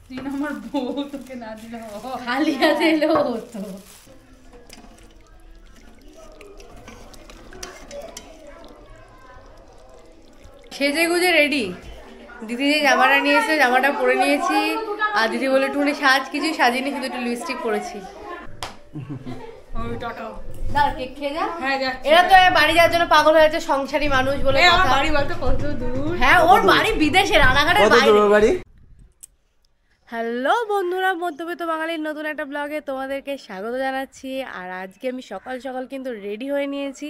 তুই আমার বউ, তোকে না দিলে খালি হাতে এলেও হতো। সেজে গুজে রেডি। দিদি যে জামাটা নিয়ে এসে জামাটা পরে নিয়েছি, আর দিদি বলে একটুখানি সাজ, কিছু সাজিনি, শুধু একটু লিপস্টিক পরেছি। কেক খেয়ে যা। এরা তো বাড়ি যাওয়ার জন্য পাগল হয়ে যাচ্ছে, সংসারী মানুষ বলে কথা। বাড়ি বলতে কত দূর? হ্যাঁ, ওর বাড়ি বিদেশে, রানাঘাটের বাইরে। হ্যালো বন্ধুরা, মধ্যবিত্ত বাঙালির নতুন একটা ব্লগে তোমাদেরকে স্বাগত জানাচ্ছি। আর আজকে আমি সকাল সকাল কিন্তু রেডি হয়ে নিয়েছি,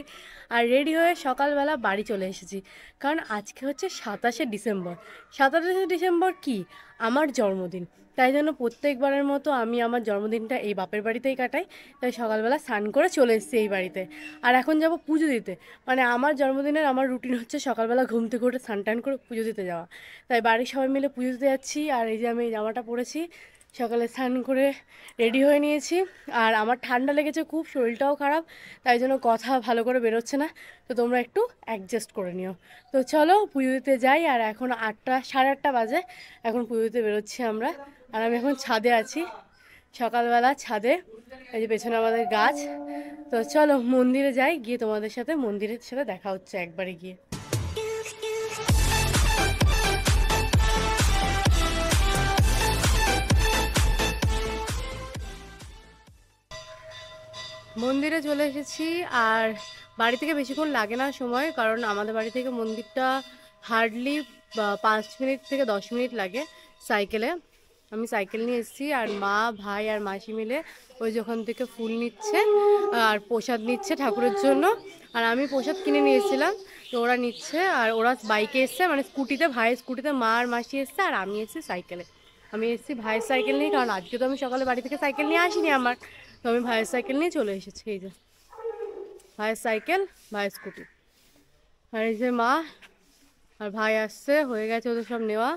আর রেডি হয়ে সকালবেলা বাড়ি চলে এসেছি। কারণ আজকে হচ্ছে 27শে ডিসেম্বর। 27শে ডিসেম্বর কি? আমার জন্মদিন। তাই জন্য প্রত্যেকবারের মতো আমি আমার জন্মদিনটা এই বাপের বাড়িতেই কাটাই। তাই সকালবেলা স্নান করে চলে এসেছি এই বাড়িতে। আর এখন যাব পুজো দিতে। মানে আমার জন্মদিনের আমার রুটিন হচ্ছে সকালবেলা ঘুম থেকে উঠে স্নান টান করে পুজো দিতে যাওয়া। তাই বাড়ির সবাই মিলে পুজো দিতে যাচ্ছি। আর এই যে আমি এই জামাটা পরেছি, সকালে স্নান করে রেডি হয়ে নিয়েছি। আর আমার ঠান্ডা লেগেছে খুব, শরীরটাও খারাপ, তাই জন্য কথা ভালো করে বেরোচ্ছে না। তো তোমরা একটু অ্যাডজাস্ট করে নিও। তো চলো পুজো দিতে যাই। আর এখন 8টা, সাড়ে 8টা বাজে, এখন পুজো দিতে বেরোচ্ছি আমরা। আর আমি এখন ছাদে আছি, সকালবেলা ছাদে। এই যে পেছনে আমাদের গাছ। তো চলো মন্দিরে যাই, গিয়ে তোমাদের সাথে মন্দিরের সাথে দেখা হচ্ছে একবারে গিয়ে। মন্দিরে চলে এসেছি। আর বাড়ি থেকে বেশিক্ষণ লাগে না সময়, কারণ আমাদের বাড়ি থেকে মন্দিরটা হার্ডলি 5 মিনিট থেকে 10 মিনিট লাগে সাইকেলে। আমি সাইকেল নিয়ে এসেছি, আর মা, ভাই আর মাসি মিলে ওই যে ওখান থেকে ফুল নিচ্ছে আর প্রসাদ নিচ্ছে ঠাকুরের জন্য। আর আমি প্রসাদ কিনে নিয়ে এসেছিলাম, তো ওরা নিচ্ছে। আর ওরা বাইকে এসছে, মানে স্কুটিতে, ভাইয়ের স্কুটিতে, মা আর মাসি এসছে, আর আমি এসেছি সাইকেলে। আমি এসেছি ভাইয়ের সাইকেল নিয়ে, কারণ আজকে তো আমি সকালে বাড়ি থেকে সাইকেল নিয়ে আসিনি আমার। তো আমি ভাইয়ের সাইকেল নিয়ে চলে এসেছি। এই যে ভাইয়ের সাইকেল, ভাইয়ের স্কুটি। আর এই যে মা আর ভাই আসছে, হয়ে গেছে ওদের সব নেওয়া।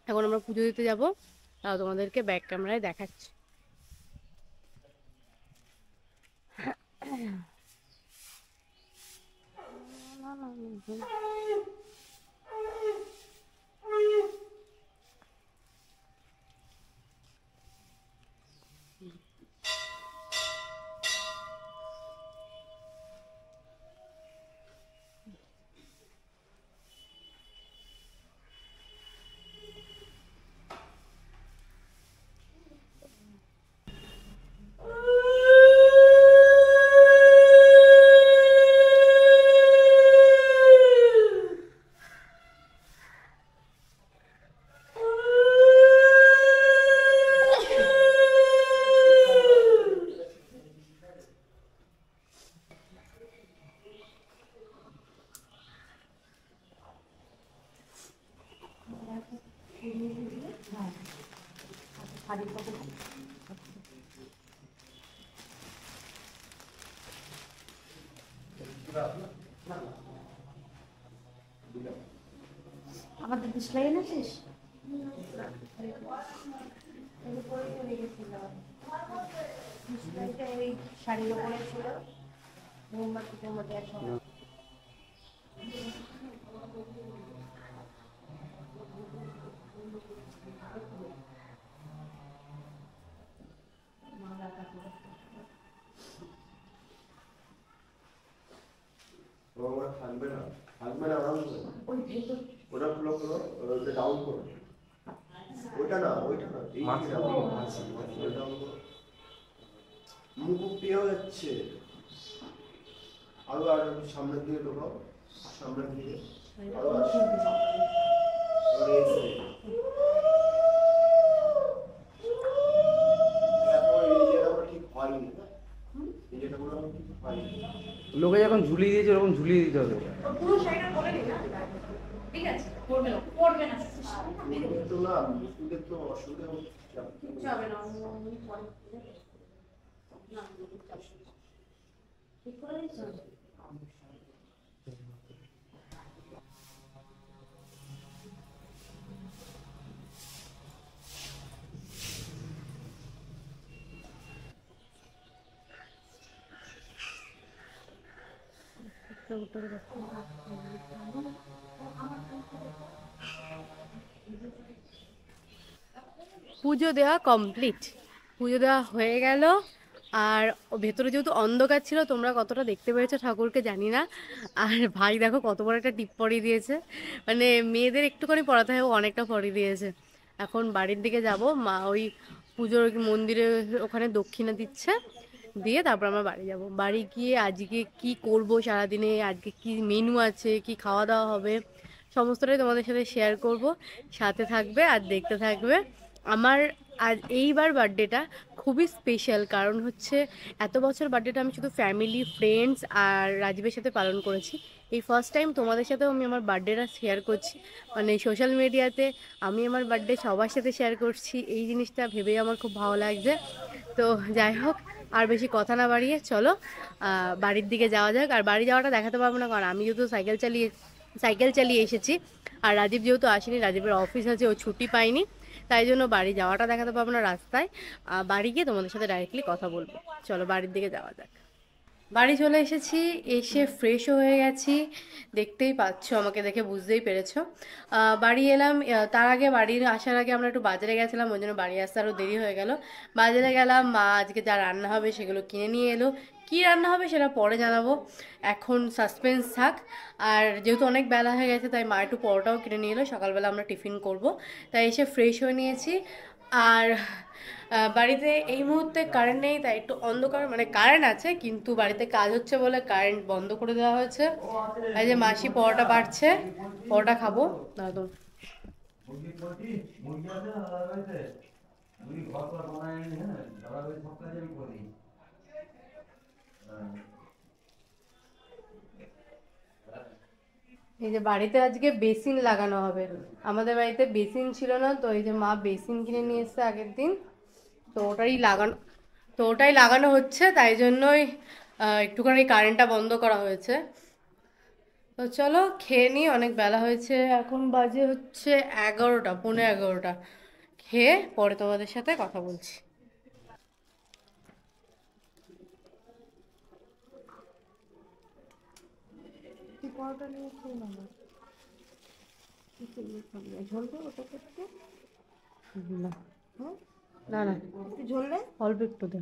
এখন আমরা পুজো দিতে যাবো, তাও তোমাদেরকে ব্যাক ক্যামেরায় দেখাচ্ছি। আমাদের ডিসপ্লে এনেছিস? ওই শাড়ির ওপরে ছিল মোমবাতির মধ্যে একসঙ্গে। থাকবে না, থাকবে না, ওটা খুলো, খুলো, ওটা ডাউন করো। ওটা না, ওইটা না, মুখ পেয়ে যাচ্ছে। আরো আর সামনের দিকে ঢোকাও, সামনের দিকে আরো আসছে। ঠিক হয়নি, লোকে যখন ঝুলিয়ে দিয়েছে ওরকম ঝুলিয়ে দিতে হবে। পুরো শাড়িটা পরে নি না, ঠিক আছে? পরবে না, পরবে না। তো না, মুখে তো অসুবিধা হচ্ছে। যাবে না, আমি পরে না, ঠিক করে দিচ্ছ। পুজো দেওয়া কমপ্লিট, পুজো দেওয়া হয়ে গেল। আর ভেতরে যেহেতু অন্ধকার ছিল, তোমরা কতটা দেখতে পেরেছো ঠাকুরকে জানি না। আর ভাই দেখো কত বড় একটা টিপ পরিয়ে দিয়েছে, মানে মেয়েদের একটুখানি পড়াতে হয়, ও অনেকটা পরিয়ে দিয়েছে। এখন বাড়ির দিকে যাব, মা ওই পুজোর মন্দিরে ওখানে দক্ষিণা দিচ্ছে, দিয়ে তারপর আমরা বাড়ি যাব। বাড়ি গিয়ে আজকে কি করব সারাদিনে, আজকে কি মেনু আছে, কি খাওয়া দাওয়া হবে, সমস্তটাই তোমাদের সাথে শেয়ার করব। সাথে থাকবে আর দেখতে থাকবে। আমার আজ এইবার বার্থডেটা খুবই স্পেশাল, কারণ হচ্ছে এত বছর বার্থডেটা আমি শুধু ফ্যামিলি, ফ্রেন্ডস আর রাজীবের সাথে পালন করেছি। এই ফার্স্ট টাইম তোমাদের সাথেও আমি আমার বার্থডেটা শেয়ার করছি, মানে সোশ্যাল মিডিয়াতে আমি আমার বার্থডে সবার সাথে শেয়ার করছি। এই জিনিসটা ভেবেই আমার খুব ভালো লাগছে। তো যাই হোক, আর বেশি কথা না বাড়িয়ে চলো বাড়ির দিকে যাওয়া যাক। আর বাড়ি যাওয়াটা দেখাতে পারবো না, কারণ আমি যেহেতু সাইকেল চালিয়ে এসেছি, আর রাজীব যেহেতু আসেনি, রাজীবের অফিস আছে, ও ছুটি পায়নি, তাই জন্য বাড়ি যাওয়াটা দেখাতে পারবো না রাস্তায়। বাড়ি গিয়ে তোমাদের সাথে ডাইরেক্টলি কথা বলবো। চলো বাড়ির দিকে যাওয়া যাক। বাড়ি চলে এসেছি, এসে ফ্রেশও হয়ে গেছি, দেখতেই পাচ্ছ, আমাকে দেখে বুঝতেই পেরেছো। বাড়ি এলাম, তার আগে বাড়ির আসার আগে আমরা একটু বাজারে গেছিলাম, ওই জন্য বাড়ি আসতে আরও দেরি হয়ে গেল। বাজারে গেলাম, মা আজকে যা রান্না হবে সেগুলো কিনে নিয়ে এলো। কী রান্না হবে সেটা পরে জানাবো, এখন সাসপেন্স থাক। আর যেহেতু অনেক বেলা হয়ে গেছে, তাই মা একটু পরোটাও কিনে নিয়ে এলো, সকালবেলা আমরা টিফিন করব, তাই এসে ফ্রেশ হয়ে নিয়েছি। আর বাড়িতে এই মুহূর্তে কারেন্ট নেই, তাই একটু অন্ধকার, মানে কারেন্ট আছে কিন্তু বাড়িতে কাজ হচ্ছে বলে কারেন্ট বন্ধ করে দেওয়া হয়েছে। এই যে মাসি পরোটা বাড়ছে, পরোটা খাবো। একদম এই যে বাড়িতে আজকে বেসিন লাগানো হবে, আমাদের বাড়িতে বেসিন ছিল না, তো এই যে মা বেসিন কিনে নিয়ে এসছে আগের দিন, তো ওটাই লাগানো হচ্ছে, তাই জন্যই একটুখানি কারেন্টটা বন্ধ করা হয়েছে। তো চলো খেয়ে নিই, অনেক বেলা হয়েছে, এখন বাজে হচ্ছে 11টা, পৌনে 11টা। খেয়ে পরে তোমাদের সাথে কথা বলছি। না না, ঝোল দে, অল্প একটু দে।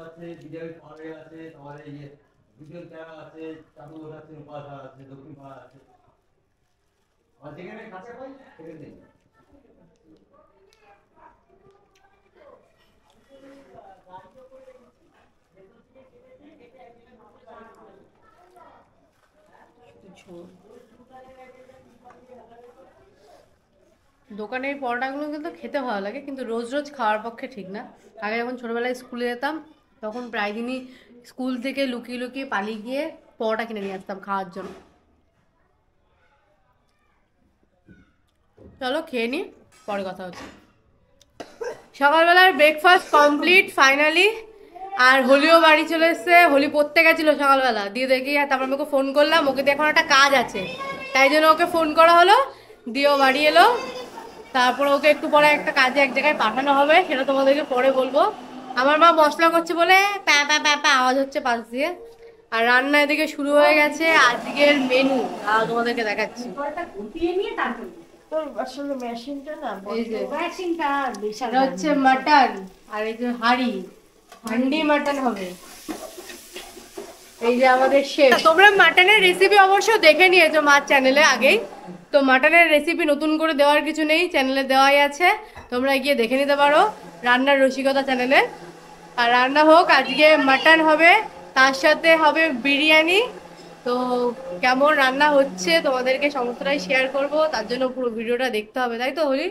আছে, বিজয় পাহাড়ে আছে, তোমার এই যে বিজয় চারা আছে, চাঁদুর আছে, উপাসা আছে, দক্ষিণ পাহাড় আছে। আর যেখানে কাছে পাই সেখানে দোকানের পরোটাগুলো কিন্তু খেতে ভালো লাগে, কিন্তু রোজ রোজ খাওয়ার পক্ষে ঠিক না। আগে যখন ছোটোবেলায় স্কুলে যেতাম, তখন প্রায় দিনই স্কুল থেকে লুকিয়ে লুকিয়ে পালিয়ে গিয়ে পরোটা কিনে নিয়ে আসতাম খাওয়ার জন্য। চলো খেয়ে নিই, পরে কথা হচ্ছে। সকালবেলার ব্রেকফাস্ট কমপ্লিট ফাইনালি। আর হোলিও বাড়ি চলে এসছে, হোলি পড়তে গেছিলো সকালবেলা, দিয়ে দেখি তারপর আমাকে ফোন করলাম, ওকে দিয়ে এখন একটা কাজ আছে, তাই জন্য ওকে ফোন করা হলো, দিয়েও বাড়ি এলো। তারপর ওকে একটু পরে একটা কাজে এক জায়গায় পাঠানো হবে, সেটা তোমাদেরকে পরে বলবো। আমার মা মশলা করছে বলে প্যা প্যা প্যা প্যা আওয়াজ হচ্ছে পাশ দিয়ে। আর রান্না এদিকে শুরু হয়ে গেছে, আজকের মেনু তোমাদেরকে দেখাচ্ছি। তোর আসলে মেশিনটা না, এই যে মেশিনটা বিশাল। এটা হচ্ছে মাটন, আর এই যে হান্ডি মাটন হবে। এই যে আমাদের শেফ। তোমরা মাটনের রেসিপি অবশ্য দেখে নিয়েছো মার চ্যানেলে আগেই, তো মাটনের রেসিপি নতুন করে দেওয়ার কিছু নেই, চ্যানেলে দেওয়াই আছে, তোমরা গিয়ে দেখে নিতে পারো রান্নার রসিকতা চ্যানেলে। আর রান্না হোক, আজকে মাটন হবে, তার সাথে হবে বিরিয়ানি। তো কেমন রান্না হচ্ছে তোমাদেরকে সমস্তটাই শেয়ার করব, তার জন্য পুরো ভিডিওটা দেখতে হবে, তাই তো হোলি?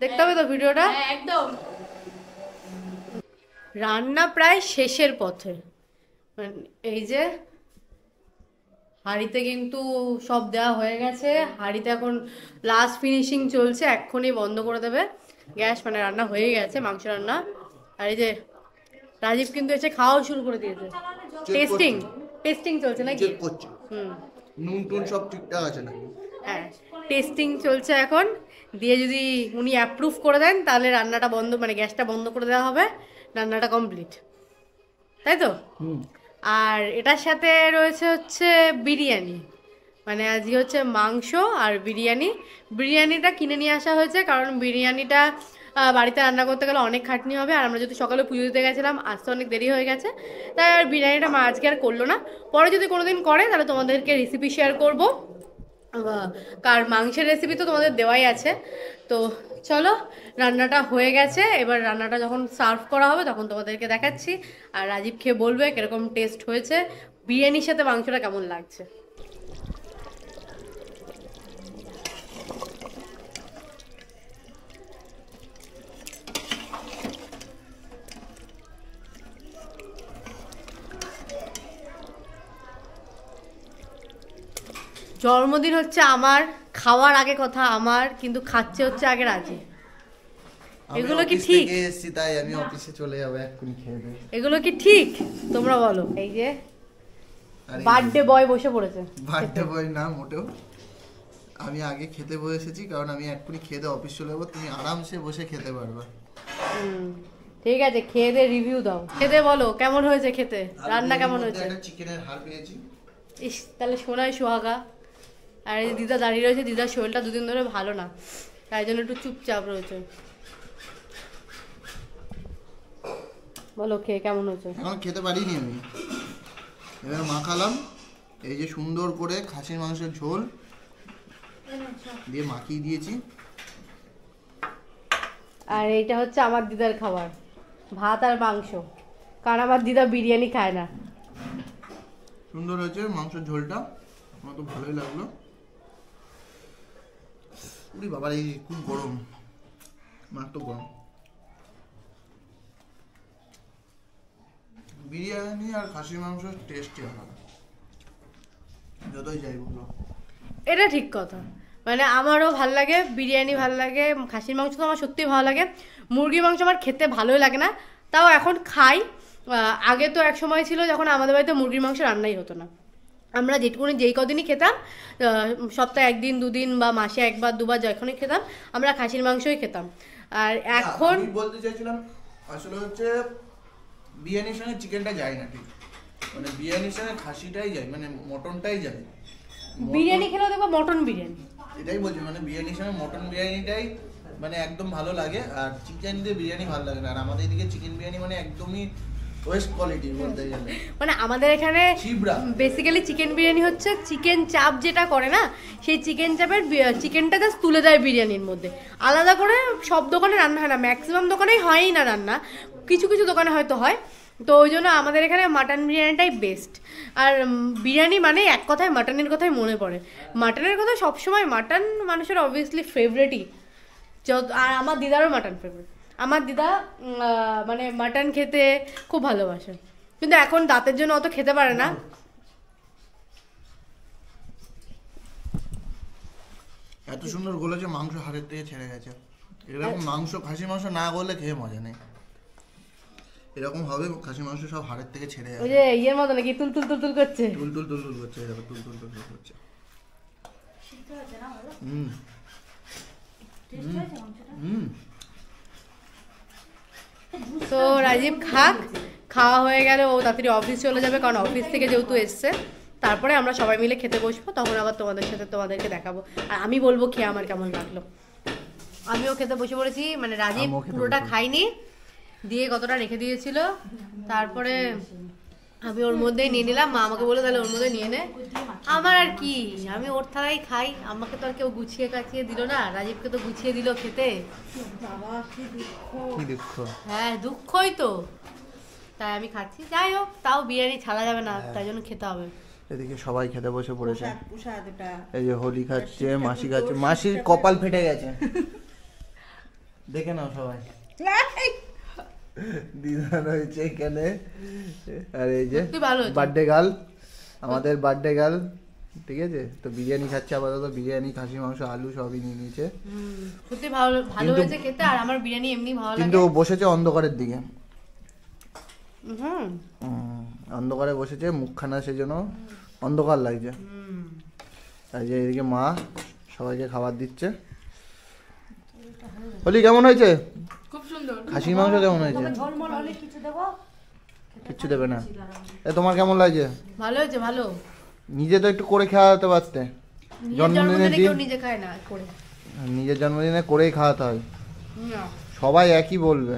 দেখতে হবে তো ভিডিওটা একদম। রান্না প্রায় শেষের পথে, এই যে হাঁড়িতে কিন্তু সব দেওয়া হয়ে গেছে, হাঁড়িতে এখন লাস্ট ফিনিশিং চলছে, এক্ষুনি বন্ধ করে দেবে গ্যাস, মানে রান্না হয়ে গেছে মাংস রান্না। আর এই যে রাজীব কিন্তু এসে খাওয়াও শুরু করে দিয়েছে, টেস্টিং চলছে নাকি? চেক করছে হুম, নুন টুন সব ঠিকঠাক আছে নাকি। হ্যাঁ টেস্টিং চলছে এখন। দিয়ে যদি উনি অ্যাপ্রুভ করে দেন তাহলে রান্নাটা বন্ধ, মানে গ্যাসটা বন্ধ করে দেওয়া হবে, রান্নাটা কমপ্লিট, তাই তো? আর এটার সাথে রয়েছে হচ্ছে বিরিয়ানি, মানে আজকে হচ্ছে মাংস আর বিরিয়ানি। বিরিয়ানিটা কিনে নিয়ে আসা হয়েছে কারণ বিরিয়ানিটা বাড়িতে রান্না করতে গেলে অনেক খাটনি হবে, আর আমরা যদি সকালে পুজো দিতে গেছিলাম, আসতে অনেক দেরি হয়ে গেছে, তাই আর বিরিয়ানিটা মা আজকে আর করলো না। পরে যদি কোনোদিন করে তাহলে তোমাদেরকে রেসিপি শেয়ার করবো। কার মাংসের রেসিপি তো তোমাদের দেওয়াই আছে। তো চলো, রান্নাটা হয়ে গেছে, এবার রান্নাটা যখন সার্ভ করা হবে তখন তোমাদেরকে দেখাচ্ছি, আর রাজীব খেয়ে বলবে কিরকম টেস্ট হয়েছে, বিরিয়ানির সাথে মাংসটা কেমন লাগছে। জন্মদিন হচ্ছে আমার, খাওয়ার আগে কথা আমার, কিন্তু খাচ্ছে হচ্ছে আগে রাজীব। এগুলো কি ঠিক? এসেছি তাই আমি অফিসে চলে যাবো এক্ষুনি খেয়ে দেবো। এগুলো কি ঠিক তোমরা বলো? এই যে বার্থডে বয় বসে পড়েছে। বার্থডে বয় না মোটেও, আমি আগে খেতে বসেছি কারণ আমি এক্ষুনি খেয়ে দিয়ে অফিস চলে যাবো, তুমি আরামসে বসে খেতে পারবে। ঠিক আছে, খেয়ে দে রিভিউ দাও, খেতে বলো কেমন হয়েছে, খেতে রান্না কেমন হয়েছে। একটা চিকেনের হাড় পেয়েছি। ইস, তাহলে সোনায় সোহাগা। আর এই দিদা দাঁড়িয়ে রয়েছে, দিদার শরীরটা দুদিন ধরে ভালো না, তাই জন্য একটু চুপচাপ রয়েছে। বলো খেয়ে কেমন হয়েছে। এখন খেতে পারিনি আমি, এবার মাখালাম, এই যে সুন্দর করে খাসির মাংসের ঝোল দিয়ে মাখিয়ে দিয়েছি। আর এইটা হচ্ছে আমার দিদার খাবার, ভাত আর মাংস, কারণ আমার দিদা বিরিয়ানি খায় না। সুন্দর হয়েছে মাংসের ঝোলটা, আমার তো ভালোই লাগলো। উরি বাবা, এই খুব গরম, মারাত্মক গরম। বিরিয়ানি আর খাসির মাংস টেস্টই আলাদা, যতই যাই বলো। এটা ঠিক কথা, মানে আমারও ভাল লাগে বিরিয়ানি, ভাল লাগে খাসির মাংস, তো আমার সত্যিই ভালো লাগে। মুরগির মাংস আমার খেতে ভালোই লাগে না, তাও এখন খাই। আগে তো এক সময় ছিল যখন আমাদের বাড়িতে মুরগির মাংস রান্নাই হতো না, আমরা যেটুকুনি যেই কদিনই খেতাম, সপ্তাহে একদিন দুদিন বা মাসে একবার দুবার যখনই খেতাম, আমরা খাসির মাংসই খেতাম। আর এখন আমি বলতে চাইছিলাম আসলে হচ্ছে বিরিয়ানির সঙ্গে চিকেনটা যায় না ঠিক, মানে বিরিয়ানির সঙ্গে খাসিটাই যায়, মানে মটনটাই যায়। বিরিয়ানি খেলেও দেখবো মটন বিরিয়ানি, এটাই বলছি, মানে বিরিয়ানির সঙ্গে মটন বিরিয়ানিটাই মানে একদম ভালো লাগে, আর চিকেন দিয়ে বিরিয়ানি ভালো লাগে না। আর আমাদের এদিকে চিকেন বিরিয়ানি মানে একদমই ওয়েস্ট কোয়ালিটি বলতে গেলে। মানে আমাদের এখানে বেসিক্যালি চিকেন বিরিয়ানি হচ্ছে চিকেন চাপ যেটা করে না, সেই চিকেন চাপের চিকেনটা জাস্ট তুলে দেয় বিরিয়ানির মধ্যে, আলাদা করে সব দোকানে রান্না হয় না, ম্যাক্সিমাম দোকানেই হয়ই না রান্না, কিছু কিছু দোকানে হয়তো হয়। তো ওই জন্য আমাদের এখানে মাটন বিরিয়ানিটাই বেস্ট। আর বিরিয়ানি মানে এক কথায় মাটনের কথাই মনে পড়ে, মাটনের কথা সবসময়, মাটন মানুষের অবভিয়াসলি ফেভারিটই। আর আমার দিদারও মাটন ফেভারিট, আমার দিদা মানে মাটন খেতে খুব ভালোবাসে, কিন্তু এখন দাঁতের জন্য অত খেতে পারে না। এত সুন্দর গলেছে, মাংস হাড়ের থেকে ছেড়ে গেছে। এরকম মাংস, খাসি মাংস না গলে খেয়ে মজা নেই, এরকম হবে খাসি মাংস সব হাড়ের থেকে ছেড়ে যাবে। ওই যে ইয়ের মতো নাকি তুল তুল তুল তুল করছে, তুল তুল তুল তুল করছে, দেখো তুল তুল তুল তুল করছে। তো রাজীব খাক, খাওয়া হয়ে গেলে ও তাড়াতাড়ি অফিস চলে যাবে, কারণ অফিস থেকে যেহেতু এসছে, তারপরে আমরা সবাই মিলে খেতে বসবো, তখন আবার তোমাদের সাথে তোমাদেরকে দেখাবো, আর আমি বলবো খেয়ে আমার কেমন লাগলো। আমিও খেতে বসে পড়েছি, মানে রাজীব পুরোটা খাইনি, দিয়ে কতটা রেখে দিয়েছিল, তারপরে আমি ওর মধ্যেই নিয়ে নিলাম, মা আমাকে বলে তাহলে ওর মধ্যে নিয়ে নে। আমার আর কি, আমি ওর থালাই খাই, আমাকে তো আর কেউ গুছিয়ে কাছিয়ে দিল না, রাজীবকে তো গুছিয়ে দিল খেতে। কি দুঃখ। হ্যাঁ দুঃখই তো, তাই আমি খাচ্ছি। যাই হোক, তাও বিরিয়ানি ছাড়া যাবে না, তাই জন্য খেতে হবে। এদিকে সবাই খেতে বসে পড়েছে, এই যে হোলি খাচ্ছে, মাসি খাচ্ছে, মাসির কপাল ফেটে গেছে, দেখে নাও সবাই। দিদা রয়েছে এখানে, আর এই যে বার্থডে গার্ল, আমাদের বার্থডে গার্ল, ঠিক আছে। তো বিরিয়ানি খাচ্ছে আপাতত, বিরিয়ানি, খাসি মাংস, আলু সবই নিয়ে নিয়েছে। সত্যি ভালো ভালো হয়েছে খেতে, আর আমার বিরিয়ানি এমনি ভালো লাগে। কিন্তু ও বসেছে অন্ধকারের দিকে, অন্ধকারে বসেছে, মুখখানা সেজন্য অন্ধকার লাগছে। আর যে এদিকে মা সবাইকে খাবার দিচ্ছে। হলি কেমন হয়েছে? খুব সুন্দর। খাসির মাংস কেমন হয়েছে? ঝোলমোল হলে কিছু দেবো? কিচ্ছু দেবে না। তোমার কেমন লাগছে? ভালো হয়েছে, ভালো। নিজে তো একটু করে খাওয়াতে পারতে। জন্মদিনের দিন নিজে খায় না করে, নিজের জন্মদিনে করেই খাওয়াতে হয়। না সবাই একই বলবে,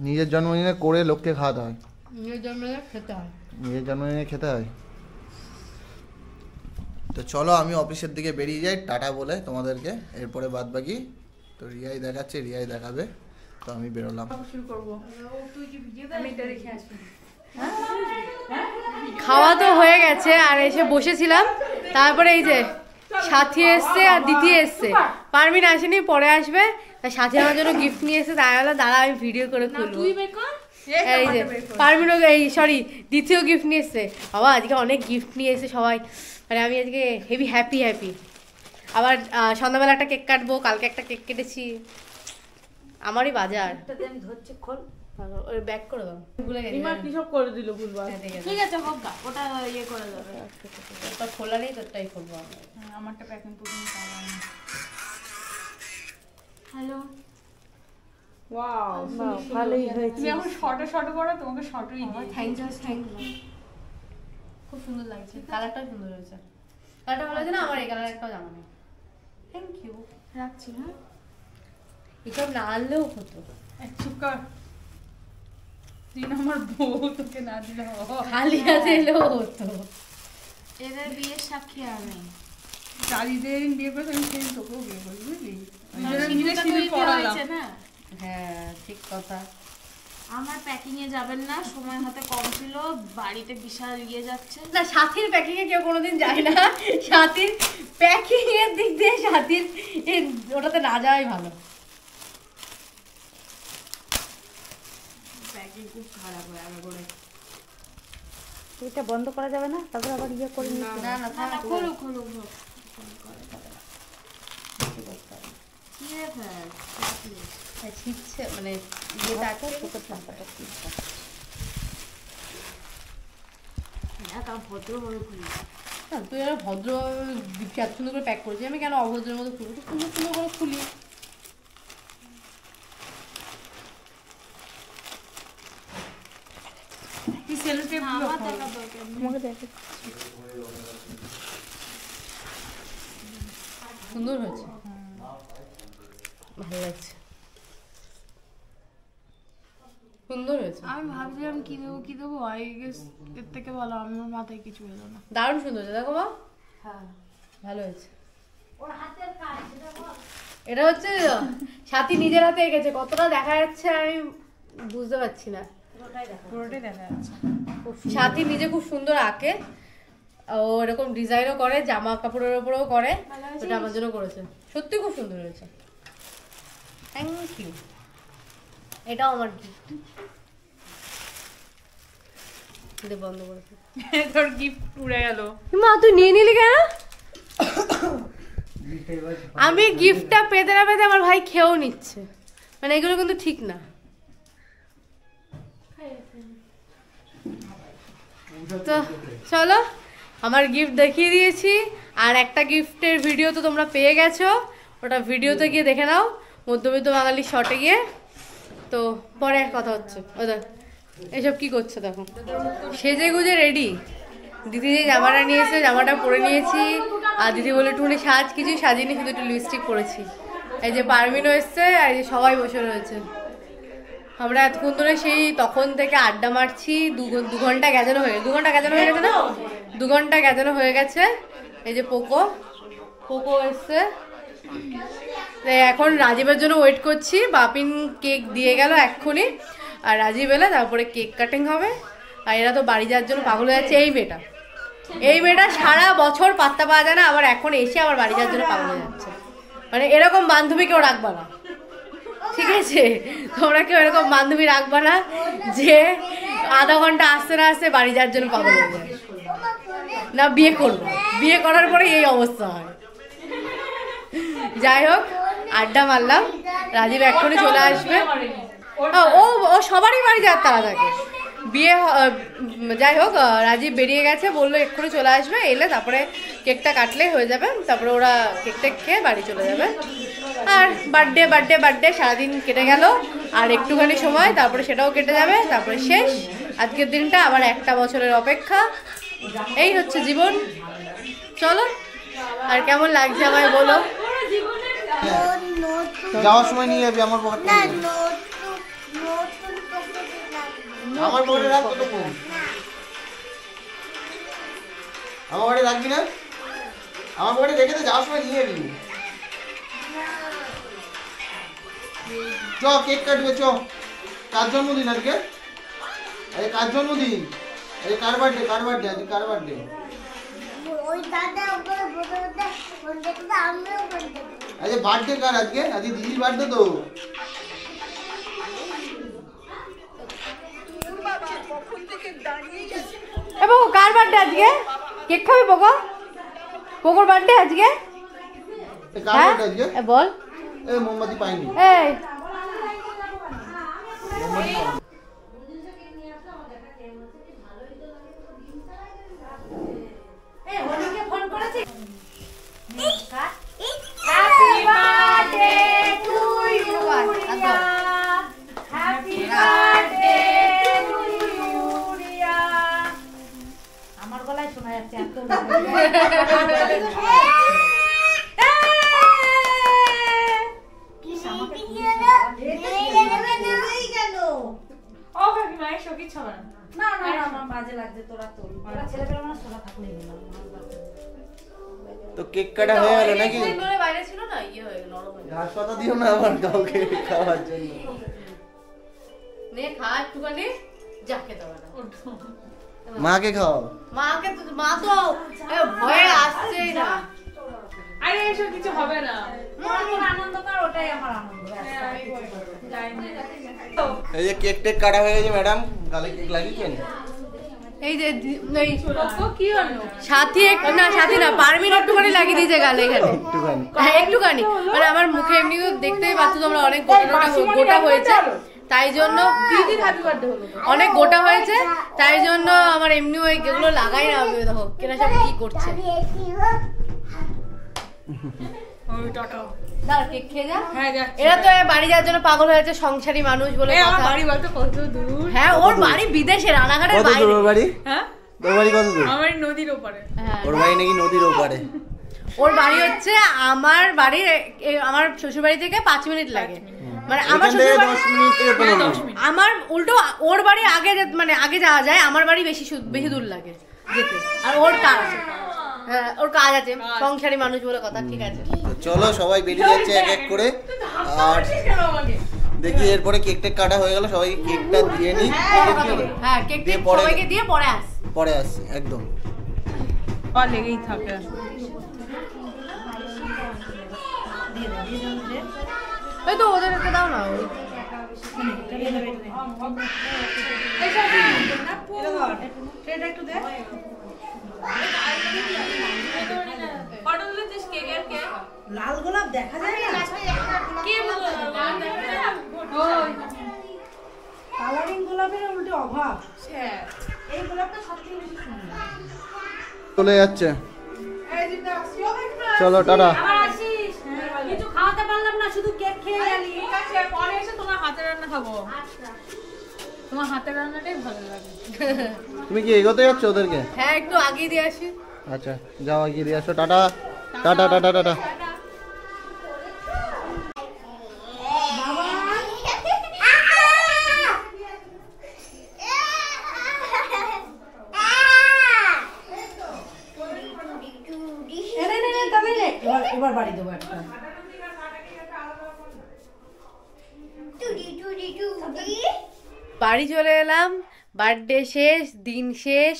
নিজের জন্মদিনে করে লোককে খাওয়াতে হয়। নিজের জন্মদিনে খেতে হয়, নিজের জন্মদিনে খেতে হয়। তো চলো আমি অফিসের দিকে বেরিয়ে যাই টাটা বলে তোমাদেরকে, এরপরে বাদ বাকি তো রিয়াই দেখাচ্ছে, রিয়াই দেখাবে। তো আমি বেরোলাম। শুরু করবো। আমি এটা দেখে আসি। খাওয়া তো হয়ে গেছে আর এসে বসেছিলাম। তারপরে এই যে সাথী এসছে আর দিদি এসছে, পারমিন আসেনি, পরে আসবে। তাই সাথী আমার জন্য গিফট নিয়ে এসছে, তাই বলে দাঁড়া আমি ভিডিও করে খুলবো। এই যে পারমিনও, এই সরি দ্বিতীয় গিফট নিয়ে এসছে। বাবা আজকে অনেক গিফট নিয়ে এসে সবাই, মানে আমি আজকে হেভি হ্যাপি। আবার সন্ধ্যাবেলা একটা কেক কাটবো, কালকে একটা কেক কেটেছি। আমারই বাজার। আমি ধরছি, খোল। ওই ব্যাক করে দাও, ভুলে গেছি। কি সব করে দিল ভুলবার। ঠিক আছে, হোক গা, ওটা ইয়ে করে দেবে। তোর খোলা নেই, তোরটাই খুলবো আমি। আমারটা প্যাকিং পর্যন্ত পাওয়া না। হ্যালো, ওয়াও, ভালোই হয়েছে। তুমি এখন শর্ট করো, তোমাকে শর্টই দিই। Thank you. খুব সুন্দর লাগছে, কালারটাও সুন্দর হয়েছে। কালারটা ভালো হয়েছে না? আমার এই কালার একটাও জানা নেই। থ্যাংক ইউ, রাখছি। হ্যাঁ, এসব না আনলেও হতো। চুপ কর। 3 নম্বর বউ তোকে না দিলে খালি হাতে এলেও হতো। এদের বিয়ের সাক্ষী আমি। দাদিদের বিয়ে করে আমি সেদিন তোকেও বিয়ে করি, বুঝলি? সিঁদুরটা তৈরি হয়েছে না? হ্যাঁ ঠিক কথা। আমার প্যাকিং এ যাবেন না, সময় হাতে কম ছিল, বাড়িতে বিশাল ইয়ে যাচ্ছে। না, সাথীর প্যাকিং এ কেউ কোনোদিন যায় না। সাথীর প্যাকিং এর দিক দিয়ে সাথীর ওটাতে না যাওয়াই ভালো। প্যাকিং খুব খারাপ হয় আগে করে। এটা বন্ধ করা যাবে না, তারপর আবার ইয়ে করে না না না, খোলো। কি রে ফ্যান? ছিটছে মানে ইয়েটা আছে ছোটো চাপাটা। তা ভদ্রভাবে খুলি। না তুই এত ভদ্র এত সুন্দর করে প্যাক করেছিস, আমি কেন অভদ্রের মতো খুলবো? সুন্দর সুন্দর করে খুলি। তুই সেলোটেপ গুলো খোল। তোমাকে দেখে সুন্দর হয়েছে, ভালো লাগছে, সুন্দর হয়েছে। আমি ভাবছিলাম কি দেবো, আই গেস এর থেকে ভালো আমার মাথায় কিছু এলো না। দারুণ সুন্দর হয়েছে, দেখো মা। হ্যাঁ, ভালো হয়েছে। ওর হাতের কাজ, সেটা বল। এটা হচ্ছে সাথী নিজের হাতে এঁকেছে, কতটা দেখা যাচ্ছে আমি বুঝতে পারছি না। পুরোটাই দেখা যাচ্ছে। সাথী নিজে খুব সুন্দর আঁকে, ও এরকম ডিজাইনও করে, জামা কাপড়ের উপরেও করে। ওটা আমার জন্য করেছে, সত্যি খুব সুন্দর হয়েছে। Thank you. এটাও আমার গিফট। বন্ধ করেছে। তোর গিফট উড়ে গেল। মা তুই নিয়ে নিলি কেন? আমি গিফটটা পেতে না পেতে আমার ভাই খেয়েও নিচ্ছে, মানে এগুলো কিন্তু ঠিক না। তো চলো, আমার গিফট দেখিয়ে দিয়েছি, আর একটা গিফটের ভিডিও তো তোমরা পেয়ে গেছো, ওটা ভিডিওতে গিয়ে দেখে নাও, মধ্যবিত্ত বাঙালি শর্টে গিয়ে। তো পরে এক কথা হচ্ছে। ওদের এসব কি করছে দেখো, সেজে গুজে রেডি। দিদি যে জামাটা নিয়েছে, জামাটা পরে নিয়েছি, আর দিদি বলে একটুখানি সাজ, কিছু সাজিনি, শুধু একটু লিপস্টিক পরেছি। এই যে পারমিনও এসছে, আর এই যে সবাই বসে রয়েছে। আমরা এতক্ষণ ধরে সেই তখন থেকে আড্ডা মারছি, 2 ঘন্টা গেজানো হয়ে গেছে না, 2 ঘন্টা গেজানো হয়ে গেছে। এই যে পোকো এসছে, এখন রাজীবের জন্য ওয়েট করছি। বাপিন কেক দিয়ে গেল এক্ষুনি, আর রাজীব এলে তারপরে কেক কাটিং হবে। আর এরা তো বাড়ি যাওয়ার জন্য পাগল হয়ে যাচ্ছে। এই মেয়েটা সারা বছর পাত্তা পাওয়া যায় না, আবার এখন এসে আবার বাড়ি যাওয়ার জন্য পাগল হয়ে যাচ্ছে। মানে এরকম বান্ধবী কেউ রাখবা না, ঠিক আছে? তোমরা কেউ এরকম বান্ধবী রাখবা না যে আধা ঘন্টা আসতে না আসতে বাড়ি যাওয়ার জন্য পাগল হয়ে যায়। না বিয়ে করবো, বিয়ে করার পরে এই অবস্থা হয়। যাই হোক, আড্ডা মারলাম, রাজীব এক্ষুনি চলে আসবে। ও সবারই বাড়ি যাওয়ার তারা থাকে, যাই হোক রাজীব বেরিয়ে গেছে, বললো এক্ষুনি চলে আসবে, এলে তারপরে কেকটা কাটলেই হয়ে যাবে, তারপরে ওরা কেকটা খেয়ে বাড়ি চলে যাবে। আর বার্থডে বার্থডে বার্থডে সারাদিন কেটে গেল, আর একটুখানি সময় তারপরে সেটাও কেটে যাবে, তারপরে শেষ। আজকের দিনটা আবার একটা বছরের অপেক্ষা। এই হচ্ছে জীবন। চলো, আর কেমন লাগছে আমায় বলো। যাওয়ার সময় নিয়ে যাবি আমার পকেট থেকে। আমার পকেটে রাখ কতটুকু। আমার পকেটে রাখবি না? আমার পকেটে রেখে দে, যাওয়ার সময় নিয়ে যাবি। চ কেক কাটবে, চ। কার জন্মদিন আজকে? আরে কার জন্মদিন? আরে কার বার্থডে? কার বার্থডে আজকে? কার বার্থডে? আজকে বার্থডে কার আজকে? আজকে দিদির বার্থডে তো। বাবু কার বার্থডে আজকে? কেক খাবি পোকো? পোকোর বার্থডে আজকে? কার বার্থডে আজকে? বল। এই মোমবাতি পাইনি। এই আমার গলায় শোনা যাচ্ছে এত না না না আমার বাজে লাগছে। তোরা তোর ছেলেপেলে মানে সোনা থাকলেই হলো। তো কেক কাটা হয়ে গেল নাকি? বাইরে ছিল না, ইয়ে হয়ে গেল, নরম হয়ে গেল। ঘাস পাতা দিও না আবার কাউকে খাওয়ার জন্য। নে খা একটুখানি, যা খেতে হবে না। মাকে খাও। মাকে তো, মা তো ভয়ে আসছেই না। আরে এসব কিছু হবে না। তোর আনন্দ কর, ওটাই আমার আনন্দ। এই যে কেক টেক কাটা হয়ে গেছে ম্যাডাম, গালে কেক লাগিয়েছেন? এই যে এই কি হলো সাথী, না সাথী না, পারমিন একটুখানি লাগিয়ে দিয়েছে গালে এখানে একটুখানি। হ্যাঁ একটুখানি, মানে আমার মুখে এমনি দেখতেই পাচ্ছ তোমরা অনেক গোটা হয়েছে, তাই জন্য দিদি হ্যাপি বার্থডে হলো, অনেক গোটা হয়েছে, তাই জন্য আমার এমনি ওই এগুলো লাগাই না। আমি দেখো কেনা সব কি করছে। কেক খেয়ে যা। এরা তো বাড়ি যাওয়ার জন্য পাগল হয়েছে, সংসারী মানুষ বলে কথা। হ্যাঁ ওর বাড়ি বিদেশে, রানাঘাটের কত দূর ওর বাড়ি? হ্যাঁ তোর বাড়ি কত দূর? আমার নদীর ওপারে। ওর বাড়ি নাকি নদীর ওপারে? ওর বাড়ি হচ্ছে আমার বাড়ি, আমার শ্বশুর বাড়ি থেকে 5 মিনিট লাগে, মানে আমার শ্বশুর বাড়ি 10 মিনিট থেকে 15 মিনিট। আমার উল্টো ওর বাড়ি আগে মানে আগে যাওয়া যায়, আমার বাড়ি বেশি দূর লাগে যেতে। আর ওর কাজ, হ্যাঁ ওর কাজ আছে, সংসারী মানুষ বলে কথা। ঠিক আছে তো চলো সবাই বেরিয়ে যাচ্ছে এক এক করে, আর দেখি এরপরে কেক টেক কাটা হয়ে গেল, সবাইকে কেকটা দিয়ে নিই। হ্যাঁ কেক টেক সবাইকে দিয়ে পরে আসছি একদম। পা লেগেই থাকে। এই তো ওদেরকে দাও না। লাল গোলাপ দেখা যায় না, কালারিং গোলাপের উল্টে অভাব। এই গোলাপটা সবথেকে বেশি সুন্দর। চলে যাচ্ছে, চলো টাটা। কিছু খাওয়াতে পারলাম না, শুধু কেক খেয়ে গেলি। পরে এসে তোমার হাতের রান্না খাবো, তোমার হাতের রান্নাটাই ভালো লাগে। তুমি কি এগোতে যাচ্ছ ওদেরকে? হ্যাঁ একটু আগিয়ে দিয়ে আসি। আচ্ছা যাও এগিয়ে দিয়ে আসো। Tata tata tata tata. এবার বাড়ি দেবো একটা। বাড়ি চলে এলাম, বার্থডে শেষ, দিন শেষ,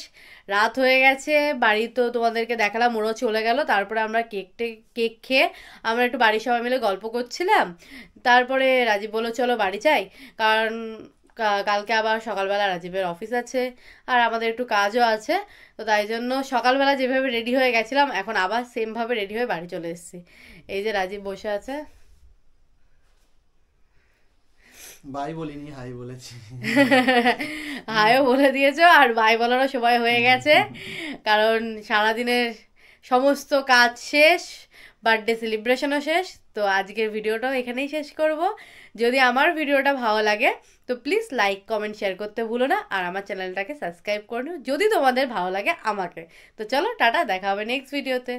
রাত হয়ে গেছে। বাড়ি তো তোমাদেরকে দেখালাম, ওরাও চলে গেল। তারপরে আমরা কেক খেয়ে আমরা একটু বাড়ির সবাই মিলে গল্প করছিলাম। তারপরে রাজীব বললো চলো বাড়ি যাই, কারণ কালকে আবার সকালবেলা রাজীবের অফিস আছে, আর আমাদের একটু কাজও আছে। তো তাই জন্য সকালবেলা যেভাবে রেডি হয়ে গেছিলাম, এখন আবার সেমভাবে রেডি হয়ে বাড়ি চলে এসেছি। এই যে রাজীব বসে আছে, বাই বলিনি, হাই বলেছি। হাইও বলে দিয়েছো, আর বাই বলারও সময় হয়ে গেছে, কারণ সারাদিনের সমস্ত কাজ শেষ, বার্থডে সেলিব্রেশনও শেষ। তো আজকের ভিডিওটাও এখানেই শেষ করব। যদি আমার ভিডিওটা ভালো লাগে তো প্লিজ লাইক কমেন্ট শেয়ার করতে ভুলো না, আর আমার চ্যানেলটাকে সাবস্ক্রাইব করে নিও যদি তোমাদের ভালো লাগে আমাকে। তো চলো টাটা, দেখা হবে নেক্সট ভিডিওতে।